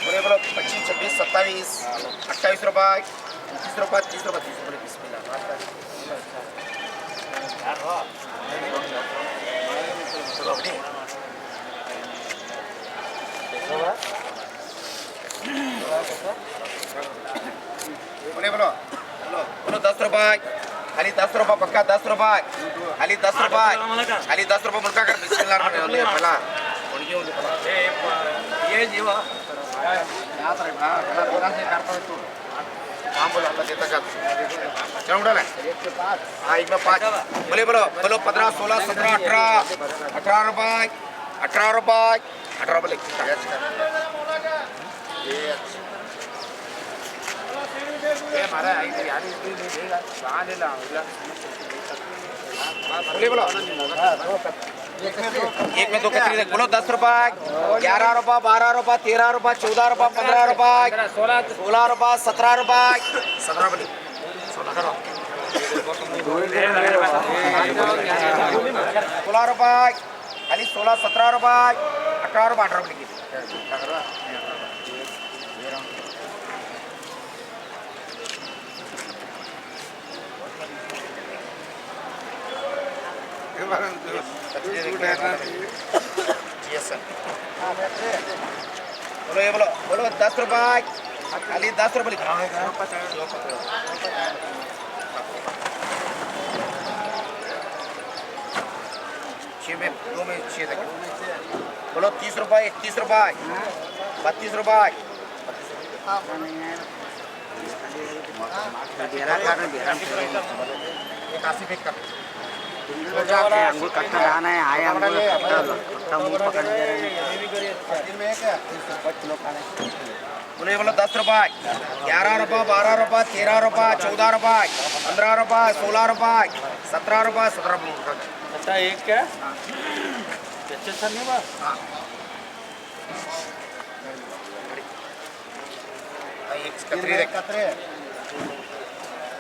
बोले बोलो 25, 26, 27, 28 रुपये, 30 रुपये, 30 रुपये, 30 रुपये बिस्मिल्लाह। बोले बोलो बोलो बोलो 10 रुपये, खाली 10 रुपये पक्का 10 रुपये, खाली 10 रुपये, खाली 10 रुपये मुल्का कर बिस्मिल्लाह पहला ये जीवा हाँ बोलो अल्लाह देता कर चलो उड़ा ले हाँ एक में 5 बोले बोलो बोलो 15, 16, 17, 18 रुपये 18 रुपये 18 बोले ये हमारा यार बोले बोलो एक में 2 कतरी बोलो 10 रुपये 11 रुपये 12 रुपये 13 रुपये 14 रुपये 15 रुपये 16 रुपये 17 रुपये 17 बोली 16 रुपये खाली 16, 17 रुपये 18 रुपये 18 बोली बोलो ये बोलो बोलो 10 रुपये खाली 10 रुपये लिखा में 2 में 6 तक बोलो 30 रुपये 31 रुपये 32 रुपये अंगूर कट्टा लाना है आया अंगूर कट्टा मुंह पकड़ बोले बोलो 10 रुपये 11 रुपये 12 रुपये 13 रुपये 14 रुपये 15 रुपये 16 रुपये 17 रुपये 17 अच्छा एक क्या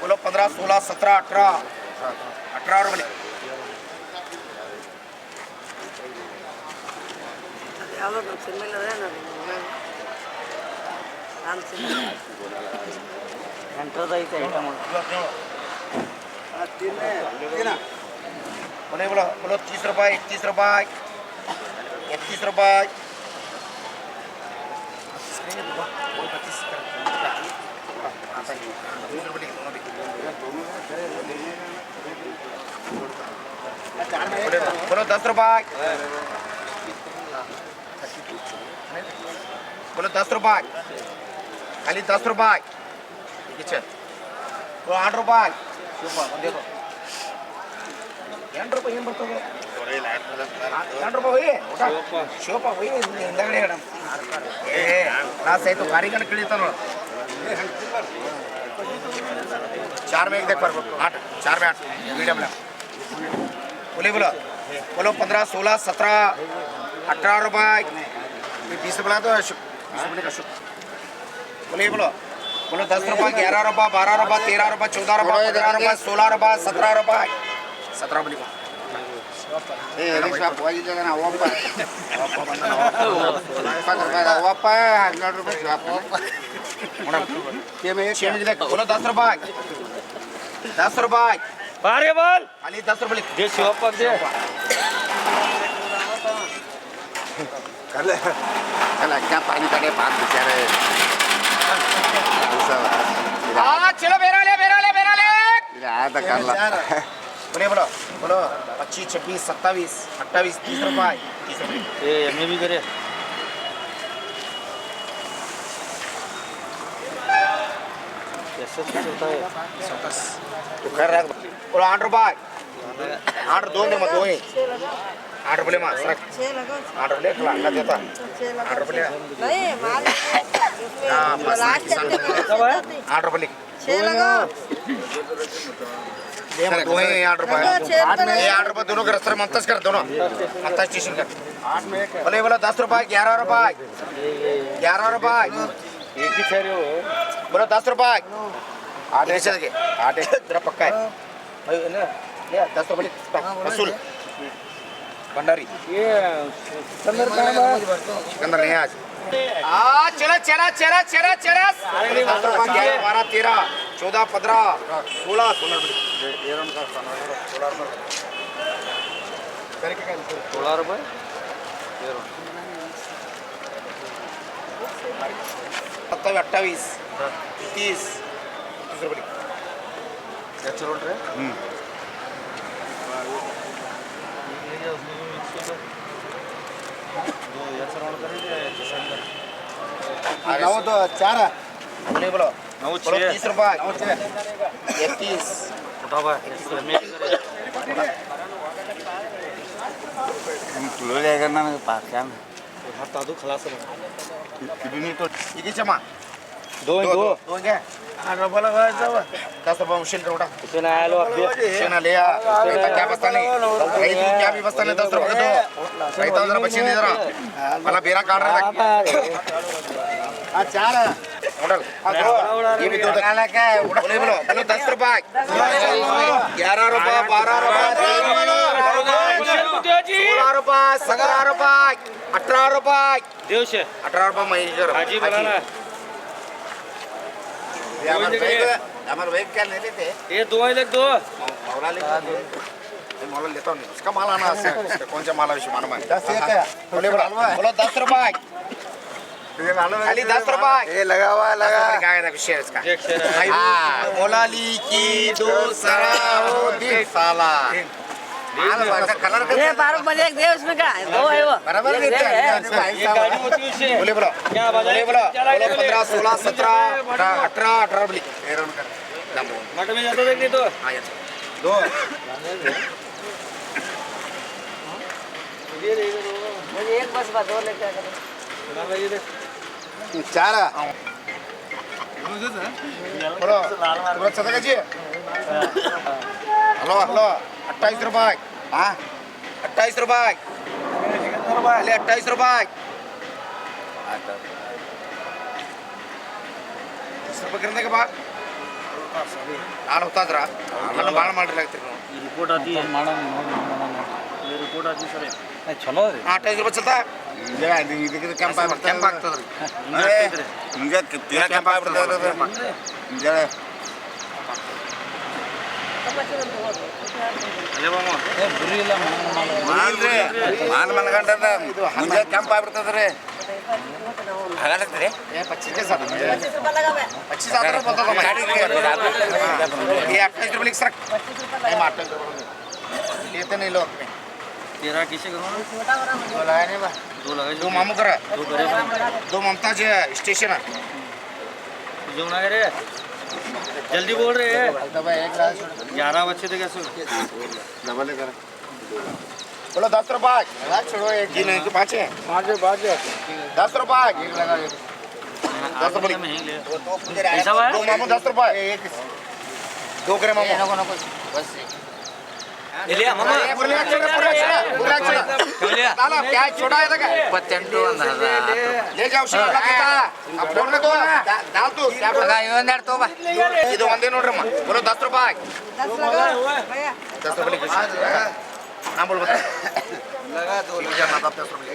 बोलो 15, 16, 17, 18 18 रुपये बोले बोलो बोलो 30 रुपये 31 रुपये 31 रुपये बोलो 10 रुपये बोलो 10 रुपये खाली 10 रुपये बोलो 8 रुपये देखो 8 रुपये बರ್ತದೆ 8 रुपये ಶೋಪ ಹೋಗಿ ಹಿಂದಗಡೆ ಮೇಡಮ್ ಕ್ಲಾಸ್ ಆಯ್ತು ಕಾರಿಗಣ ಕಳೀತ ನೋಡು 4 में एक देख पर 8 4 में 8 मीडियम में बोले बोलो बोलो 15, 16, 17, 18 रुपये 20 बोला तो 20 रुपये का शुक्र बोले बोलो बोलो 10 रुपये 11 रुपये 12 रुपये 13 रुपये 14 रुपये 15 रुपये 16 रुपये 17 रुपये 17 बोली बोलो 10 रुपये 10 रुपये बारे बोल खाली 10 रुपये दे शॉप पर दे चला क्या पानी काटे पान बेचारे चलो बेरा ले आया था कर ला बोले बोलो बोलो 25, 26, 27, 28, 30 रुपये 30 रुपये ये हमें भी करे कैसे चलता है तो कर रहा है बोलो 8 रुपये 8 2 में मत 2 8 रुपये माँ सर 8 रुपये खिला अंडा देता 8 रुपये हाँ 8 रुपये लिख 2 हैं 8 रुपये 8 रुपये दोनों का रस्ता मंतज कर दोनों मंतज स्टेशन कर बोले बोलो 10 रुपये 11 रुपये 11 रुपये एक ही ठहरे हो बोलो 10 रुपये 8 ऐसे लगे 8 तेरा पक्का है भाई ना ले 10 रुपये रसूल भंडारी ये सिकंदर कहाँ बा? सिकंदर नहीं है आज चला चला चला चला चला 12 13 14 15 16 ₹16 27 28 30 रुपये नऊ तो चार बोले बोलो 30 रुपये 31 तुला काय करणार पाच काय तादू खलास इकीच्या मा दो दोन घ्या 10 रुपये मशीन का उठा किती नाही आलो आपले शेना ले क्या बस्ता नहीं भाई तू क्या भी बस्ता नहीं 10 रुपये दो भाई तो जरा बच्चे नहीं जरा भला बेरा काट रहा चार उड़ल ये भी दो काय बोले बोलो बोलो 10 रुपये 11 रुपये 12 रुपये 16 रुपये 17 रुपये 18 रुपये देवशे 18 रुपये महेश्वर हाजी बोला ना हमारे भाई क्या नहीं लेते ये दो है दो मौला लेता मौला लेता हूँ उसका माल आना है कौन सा माल विषय मालूम है 10 बोले बोलो 10 रुपये खाली 10 रुपये ये लगा हुआ लगा क्या है विषय इसका एक शेर है मोलाली की दूसरा हो दिल साला कलर ये 12 रुपये एक दे उसमें क्या है? दो है वो बराबर एक दे है। ये गाड़ी होती है उससे बोले बोलो क्या बाजार बोले बोलो 15 16 17 18 18 बोली मठ में जाता देख नहीं तो दो मुझे एक बस बा दो लेके आ करो। चार बोलो तुरंत सदा का जी हेलो हेलो 28 रुपये हाँ 28 रुपये ले 28 रुपये 20 रुपये करने के बाद होता जरा ನನ್ನ ಬಾಳ ಮಾಡಿರ್ಲಾಗ್ತೀರಿ ನೀವು रिपोर्ट आती है ये रिपोर्ट आती है सर चलो रे 28 ರೂಪಾಯಿ ಚಲ್ತಾ ಇದಕ್ಕೆ ಕೆಂಪ ಕೆಂಪ ಆಗ್ತದ್ರಿ ಹಿಂಗೆ ತೀರಾ ಕೆಂಪ ಆಗ್ಬಿಡ್ತದೆ ಮುಂಜಾನೆ ಅಲ್ಲೇ ಬಾಮ ಬುರಿ ಇಲ್ಲ ಮಾಲ್ರಿ ಮಾಲ್ ಮನ್ಗಂಡದ ಮುಂಜಾನೆ ಕೆಂಪ ಆಗ್ಬಿಡ್ತದ್ರಿ ಹಾಗಾಗ್ತದೆ ಏ 25 ಸಾಕು 25 रुपये लगा मैं 25 ಆದ್ರೆ ಬರ್ತದ ये 28 रुपये लिख सक 25 रुपये लगा 28 लेते नहीं लोग तेरा किसे करूँ छोटा बड़ा मुझे बोला नहीं बा दो लगा दो मामू कर दो करे दो ममताज स्टेशन जो ना करे जल्दी बोल रहे हैं दबा एक रात 11 बच्चे थे कैसे डबल कर बोलो 10 रुपये छोड़ो एक जी नहीं तो 5 है 10 रुपये एक लगा 10 रुपये में ही ले ऐसा है? दो मामू 10 रुपये एक दो करे मामू बस लिया मामा पूरे लाला क्या छोटा है क्या 28 ले जाओ शिवा लगता अब बोलने दो ना डाल दो क्या बोल ಇವೊಂದೆರಡು ತಗೋ ಬಾ ಇದು ಒಂದೇ ನೋಡ್ರಮ್ಮ बोलो 10 रुपये 10 लगा भैया 10 रुपये लिखो नाम बोल बता लगा दो लिख जाना 10 रुपये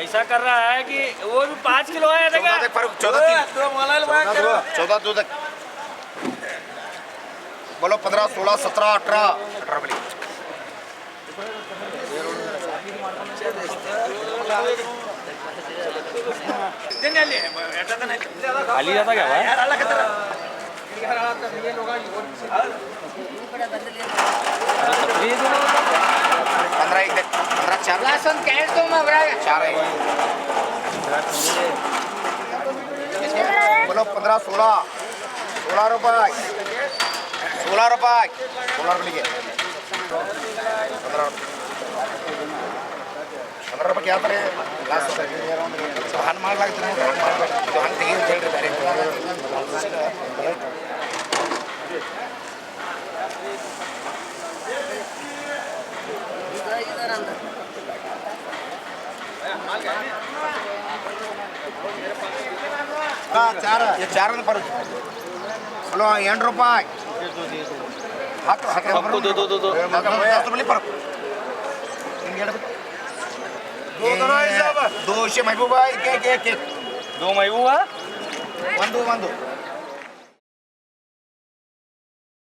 ऐसा कर रहा है कि वो भी 5 किलो है देखा 14 तक फर्क 14 14 2 तक बोलो 15 16 17 18 18 रुपये खाली जाता क्या भाई 15 एक 15 4 लास्ट कैश दो मैं बड़ा 4 है बोलो 15 16 16 रुपये 16 रुपये 16 रुपये लिखे 15 रुपये क्या करे लास्ट ಹನ್ ಮಾಡ್ಲಾಗ್ತೀನಿ ಇದು ಹನ್ ತೆಗಿ ಅಂತ ಹೇಳ್ರಿ इधर अंदर चार ये 4 पर बोलो 8 रुपये आपको दो दो दो दो 200 महबूबा एक एक एक एक दो महबूबा ಒಂದು